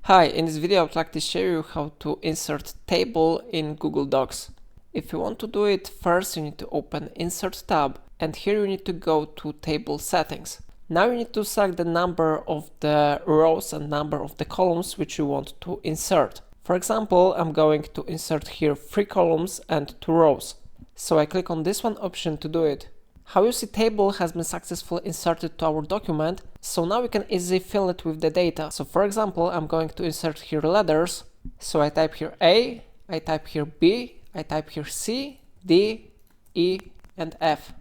Hi, in this video I would like to show you how to insert table in Google Docs. If you want to do it, first you need to open Insert tab, and here you need to go to Table Settings. Now you need to select the number of the rows and number of the columns which you want to insert. For example, I'm going to insert here 3 columns and 2 rows. So I click on this one option to do it. How you see, table has been successfully inserted to our document, so now we can easily fill it with the data. So for example, I'm going to insert here letters. So I type here A, I type here B, I type here C, D, E, and F.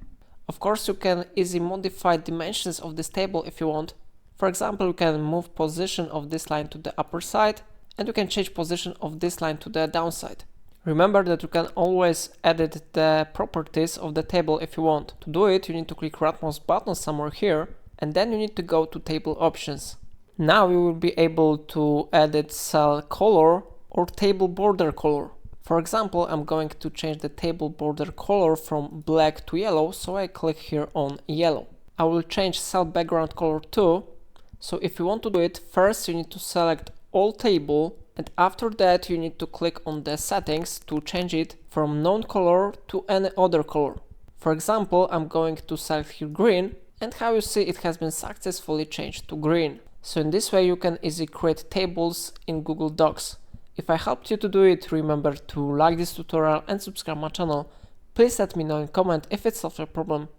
Of course, you can easily modify dimensions of this table if you want. For example, you can move position of this line to the upper side, and you can change position of this line to the downside. Remember that you can always edit the properties of the table if you want. To do it, you need to click right mouse button somewhere here, and then you need to go to table options. Now you will be able to edit cell color or table border color. For example, I'm going to change the table border color from black to yellow, so I click here on yellow. I will change cell background color too. So if you want to do it, first you need to select all table, and after that you need to click on the settings to change it from known color to any other color. For example, I'm going to select here green, and how you see, it has been successfully changed to green. So in this way you can easily create tables in Google Docs. If I helped you to do it, remember to like this tutorial and subscribe my channel. Please let me know in comment if it solved your problem.